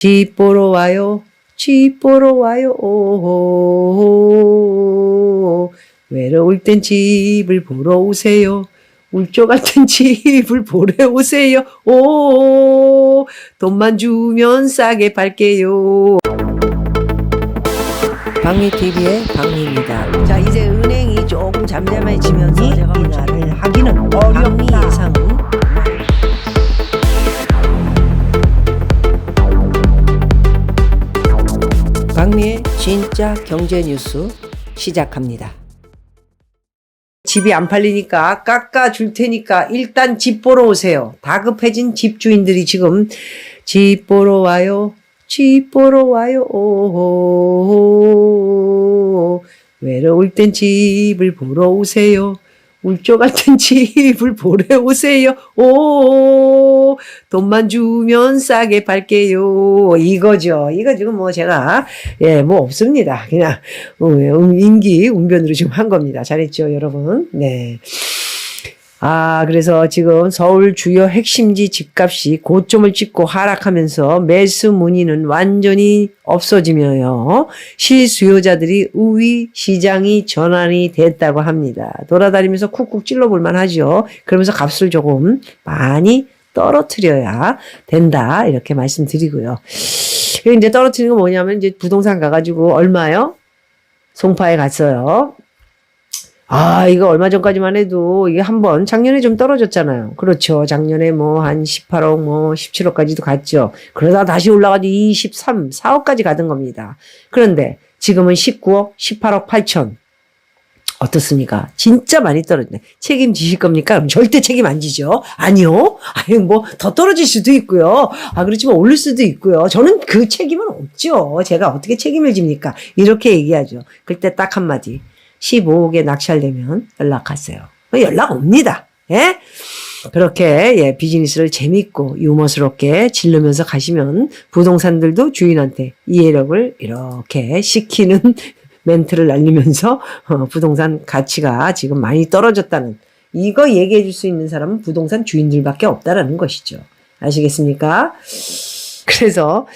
집 보러 와요. 집 보러 와요. 오호호. 외로울 땐 집을 보러 오세요. 울조 같은 집을 보러 오세요. 오, 돈만 주면 싸게 팔게요. 박미TV의 박미입니다. 자, 이제 은행이 조금 잠잠해지면서 이날을 하기는 어렵니 예상은. 박미의 진짜 경제 뉴스 시작합니다. 집이 안 팔리니까 깎아줄 테니까 일단 집 보러 오세요. 다급해진 집주인들이 지금 집 보러 와요. 집 보러 와요. 오호호. 외로울 땐 집을 보러 오세요. 울조 같은 집을 보러 오세요. 오, 돈만 주면 싸게 팔게요. 이거죠. 이거 지금 뭐 제가, 뭐 없습니다. 그냥, 임기응변으로 지금 한 겁니다. 잘했죠, 여러분? 네. 그래서 지금 서울 주요 핵심지 집값이 고점을 찍고 하락하면서 매수 문의는 완전히 없어지며요. 실수요자들이 우위 시장이 전환이 됐다고 합니다. 돌아다니면서 쿡쿡 찔러볼만 하죠. 그러면서 값을 조금 많이 떨어뜨려야 된다. 이렇게 말씀드리고요. 이제 떨어뜨리는 건 뭐냐면 이제 부동산 가가지고 얼마요? 송파에 갔어요. 이거 얼마 전까지만 해도 이게 한번 작년에 좀 떨어졌잖아요. 그렇죠. 작년에 뭐 한 18억, 뭐 17억까지도 갔죠. 그러다 다시 올라가도 23, 4억까지 가던 겁니다. 그런데 지금은 19억, 18억 8천. 어떻습니까? 진짜 많이 떨어졌네. 책임지실 겁니까? 그럼 절대 책임 안 지죠. 아니요. 뭐 더 떨어질 수도 있고요. 그렇지만 오를 수도 있고요. 저는 그 책임은 없죠. 제가 어떻게 책임을 집니까? 이렇게 얘기하죠. 그때 딱 한마디. 15억에 낙찰되면 연락하세요. 연락 옵니다. 예? 그렇게 비즈니스를 재밌고 유머스럽게 질르면서 가시면 부동산들도 주인한테 이해력을 이렇게 시키는 멘트를 날리면서 부동산 가치가 지금 많이 떨어졌다는 이거 얘기해 줄 수 있는 사람은 부동산 주인들밖에 없다라는 것이죠. 아시겠습니까? 그래서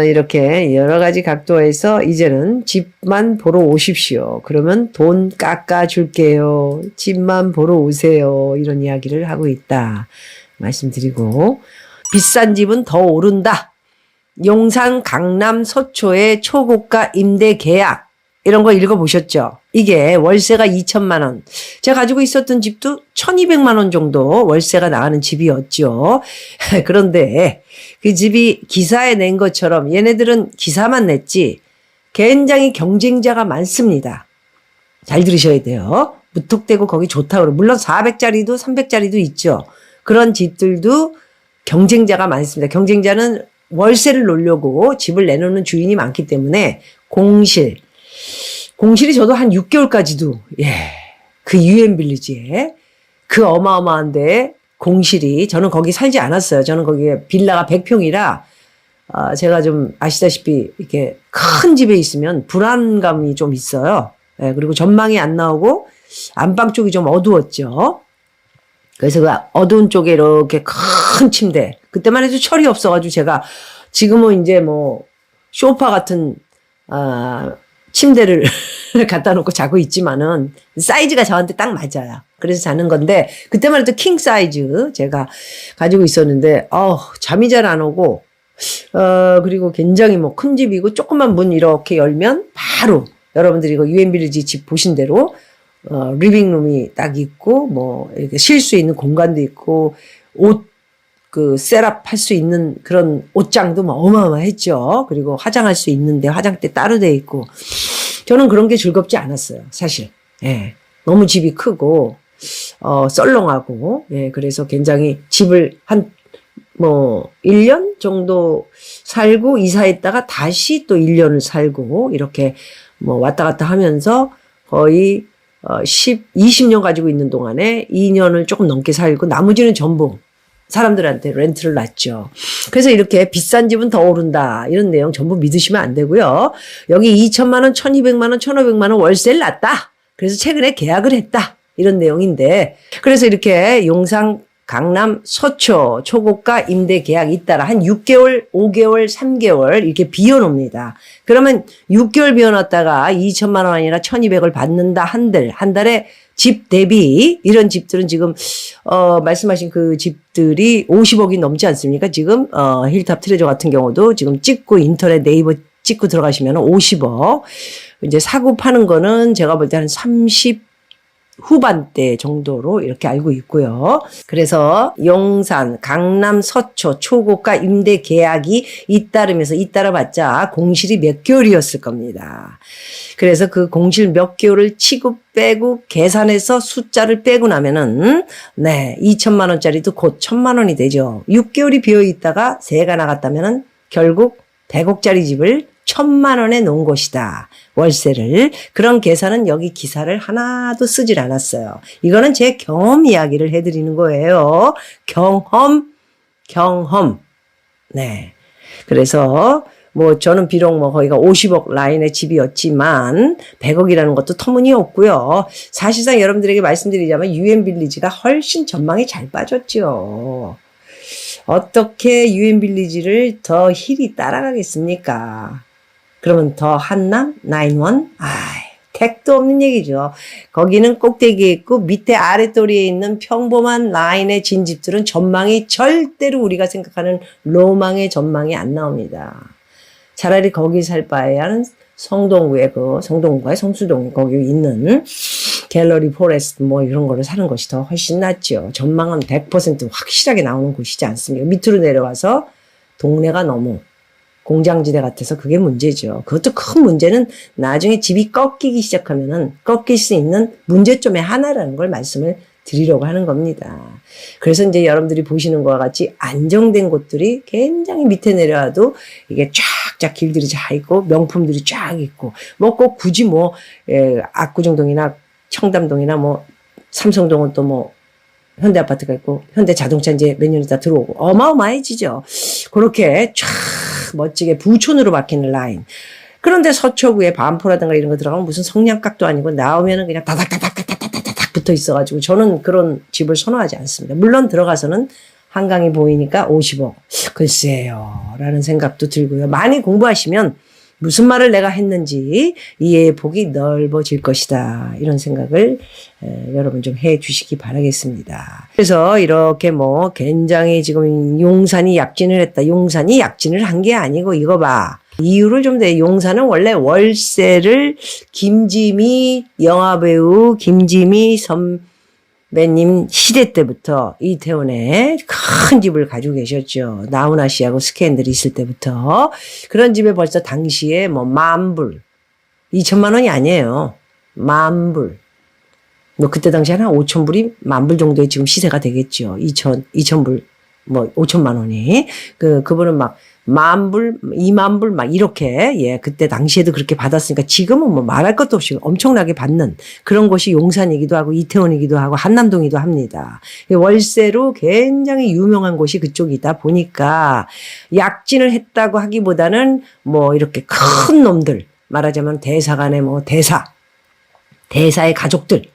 이렇게 여러 가지 각도에서 이제는 집만 보러 오십시오. 그러면 돈 깎아줄게요. 집만 보러 오세요. 이런 이야기를 하고 있다. 말씀드리고 비싼 집은 더 오른다. 용산 강남 서초의 초고가 임대 계약 이런 거 읽어보셨죠? 이게 월세가 2천만 원. 제가 가지고 있었던 집도 1,200만 원 정도 월세가 나가는 집이었죠. 그런데 그 집이 기사에 낸 것처럼 얘네들은 기사만 냈지 굉장히 경쟁자가 많습니다. 잘 들으셔야 돼요. 무턱대고 거기 좋다고 그러고 물론 400짜리도 300짜리도 있죠. 그런 집들도 경쟁자가 많습니다. 경쟁자는 월세를 놓으려고 집을 내놓는 주인이 많기 때문에 공실이 저도 한 6개월까지도, 그 유엔빌리지에 그 어마어마한데 공실이, 저는 거기 살지 않았어요. 저는 거기에 빌라가 100평이라, 제가 좀 아시다시피 이렇게 큰 집에 있으면 불안감이 좀 있어요. 그리고 전망이 안 나오고 안방 쪽이 좀 어두웠죠. 그래서 그 어두운 쪽에 이렇게 큰 침대. 그때만 해도 철이 없어가지고 제가 지금은 이제 뭐 소파 같은, 침대를 갖다 놓고 자고 있지만은 사이즈가 저한테 딱 맞아요. 그래서 자는 건데 그때만 해도 킹 사이즈 제가 가지고 있었는데 잠이 잘 안 오고 그리고 굉장히 뭐 큰 집이고 조그만 문 이렇게 열면 바로 여러분들이 이거 유엔빌리지 집 보신 대로 리빙룸이 딱 있고 뭐 이렇게 쉴 수 있는 공간도 있고 옷 셋업 할 수 있는 그런 옷장도 뭐 어마어마했죠. 그리고 화장할 수 있는데 화장대 따로 돼 있고. 저는 그런 게 즐겁지 않았어요. 사실. 너무 집이 크고, 썰렁하고, 그래서 굉장히 집을 1년 정도 살고 이사했다가 다시 또 1년을 살고, 이렇게 왔다 갔다 하면서 거의 20년 가지고 있는 동안에 2년을 조금 넘게 살고 나머지는 전부 사람들한테 렌트를 놨죠. 그래서 이렇게 비싼 집은 더 오른다. 이런 내용 전부 믿으시면 안 되고요. 여기 2천만 원, 1,200만 원, 1,500만 원 월세를 놨다. 그래서 최근에 계약을 했다. 이런 내용인데 그래서 이렇게 용산 강남 서초 초고가 임대 계약 잇따라 한 6개월, 5개월, 3개월 이렇게 비워놓습니다. 그러면 6개월 비워놨다가 2천만 원 아니라 1,200을 받는다 한 달에 집 대비 이런 집들은 지금 말씀하신 그 집들이 50억이 넘지 않습니까? 지금 힐탑 트레저 같은 경우도 지금 찍고 인터넷 네이버 찍고 들어가시면 50억. 이제 사고 파는 거는 제가 볼 때 한 30 후반대 정도로 이렇게 알고 있고요. 그래서 용산, 강남, 서초, 초고가 임대 계약이 잇따라봤자 공실이 몇 개월이었을 겁니다. 그래서 그 공실 몇 개월을 치고 빼고 계산해서 숫자를 빼고 나면은 2천만 원짜리도 곧 1,000만 원이 되죠. 6개월이 비어 있다가 세가 나갔다면은 결국 100억짜리 집을 1,000만 원에 놓은 것이다. 월세를. 그런 계산은 여기 기사를 하나도 쓰질 않았어요. 이거는 제 경험 이야기를 해드리는 거예요. 경험. 네. 그래서 저는 비록 거기가 50억 라인의 집이었지만 100억이라는 것도 터무니없고요. 사실상 여러분들에게 말씀드리자면 유엔빌리지가 훨씬 전망이 잘 빠졌죠. 어떻게 유엔빌리지를 더 힐이 따라가겠습니까? 그러면 더 한남, 9-1? 택도 없는 얘기죠. 거기는 꼭대기에 있고 밑에 아랫도리에 있는 평범한 라인의 진집들은 전망이 절대로 우리가 생각하는 로망의 전망이 안 나옵니다. 차라리 거기 살 바에는 성동구에 성동구에 성수동 거기 있는 갤러리 포레스트 이런 거를 사는 것이 더 훨씬 낫죠. 전망은 100% 확실하게 나오는 곳이지 않습니까? 밑으로 내려와서 동네가 너무 공장지대 같아서 그게 문제죠. 그것도 큰 문제는 나중에 집이 꺾이기 시작하면은 꺾일 수 있는 문제점의 하나라는 걸 말씀을 드리려고 하는 겁니다. 그래서 이제 여러분들이 보시는 것과 같이 안정된 곳들이 굉장히 밑에 내려와도 이게 쫙쫙 길들이 잘 있고 명품들이 쫙 있고 꼭 굳이 압구정동이나 청담동이나 삼성동은 또 현대아파트가 있고 현대자동차 이제 몇 년 있다 들어오고 어마어마해지죠. 그렇게 쫙 멋지게 부촌으로 바뀌는 라인. 그런데 서초구에 반포라든가 이런 거 들어가면 무슨 성냥각도 아니고 나오면은 그냥 다닥다닥 붙어 있어가지고 저는 그런 집을 선호하지 않습니다. 물론 들어가서는 한강이 보이니까 50억. 글쎄요. 라는 생각도 들고요. 많이 공부하시면 무슨 말을 내가 했는지 이해의 폭이 넓어질 것이다. 이런 생각을 여러분 좀 해 주시기 바라겠습니다. 그래서 이렇게 굉장히 지금 용산이 약진을 했다. 용산이 약진을 한 게 아니고 이거 봐. 이유를 좀 내. 용산은 원래 월세를 김지미 영화배우 김지미 선배님 시대 때부터 이태원에 큰 집을 가지고 계셨죠. 나훈아 씨하고 스캔들이 있을 때부터. 그런 집에 벌써 당시에 10,000불. 2천만 원이 아니에요. 10,000불. 그때 당시에 한 5,000불이 10,000불 정도의 지금 시세가 되겠죠. 2,000불, 5천만 원이. 그분은 10,000불, 20,000불 이렇게, 그때 당시에도 그렇게 받았으니까 지금은 말할 것도 없이 엄청나게 받는 그런 곳이 용산이기도 하고 이태원이기도 하고 한남동이기도 합니다. 월세로 굉장히 유명한 곳이 그쪽이다 보니까 약진을 했다고 하기보다는 이렇게 큰 놈들, 말하자면 대사관의 대사의 가족들,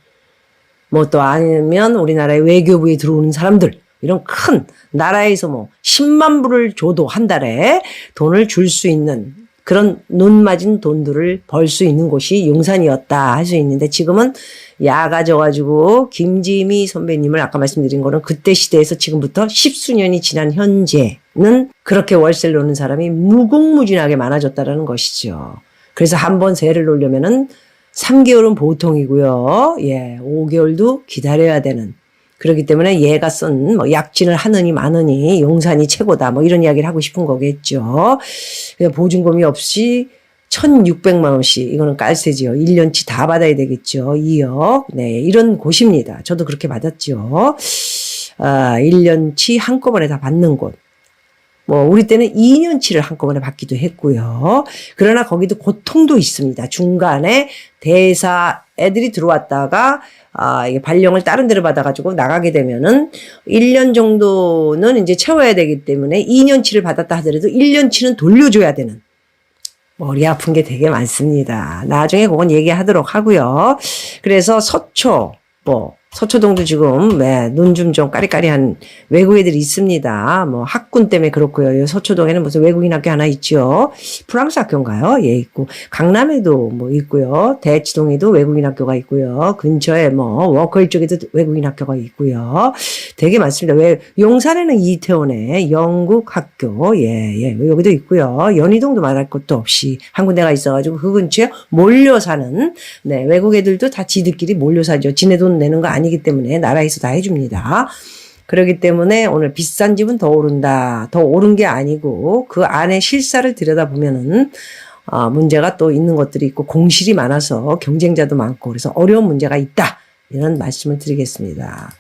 또 아니면 우리나라의 외교부에 들어오는 사람들, 이런 큰 나라에서 10만 불을 줘도 한 달에 돈을 줄 수 있는 그런 눈 맞은 돈들을 벌 수 있는 곳이 용산이었다 할 수 있는데 지금은 야가져가지고 김지미 선배님을 아까 말씀드린 거는 그때 시대에서 지금부터 10수년이 지난 현재는 그렇게 월세를 놓는 사람이 무궁무진하게 많아졌다라는 것이죠. 그래서 한번 세를 놓으려면은 3개월은 보통이고요. 5개월도 기다려야 되는. 그렇기 때문에 얘가 쓴 약진을 하느니 마느니 용산이 최고다 이런 이야기를 하고 싶은 거겠죠. 보증금이 없이 1,600만 원씩 이거는 깔세지요. 1년치 다 받아야 되겠죠. 2억. 이런 곳입니다. 저도 그렇게 받았죠. 1년치 한꺼번에 다 받는 곳. 우리 때는 2년치를 한꺼번에 받기도 했고요. 그러나 거기도 고통도 있습니다. 중간에 대사 애들이 들어왔다가 이게 발령을 다른 데로 받아가지고 나가게 되면은 1년 정도는 이제 채워야 되기 때문에 2년치를 받았다 하더라도 1년치는 돌려줘야 되는 머리 아픈 게 되게 많습니다. 나중에 그건 얘기하도록 하고요. 그래서 서초, 서초동도 지금 눈 좀 까리까리한 외국 애들이 있습니다. 뭐 학군 때문에 그렇고요. 서초동에는 무슨 외국인 학교 하나 있죠. 프랑스 학교인가요? 예, 있고 강남에도 뭐 있고요. 대치동에도 외국인 학교가 있고요. 근처에 뭐 워커힐 쪽에도 외국인 학교가 있고요. 되게 많습니다. 왜 용산에는 이태원에 영국 학교 예, 여기도 있고요. 연희동도 말할 것도 없이 한 군데가 있어가지고 그 근처에 몰려 사는 외국 애들도 다 지들끼리 몰려 사죠. 지네 돈 내는 거 아니기 때문에 나라에서 다 해줍니다. 그렇기 때문에 오늘 비싼 집은 더 오른다. 더 오른 게 아니고 그 안에 실사를 들여다보면은 문제가 또 있는 것들이 있고 공실이 많아서 경쟁자도 많고 그래서 어려운 문제가 있다. 이런 말씀을 드리겠습니다.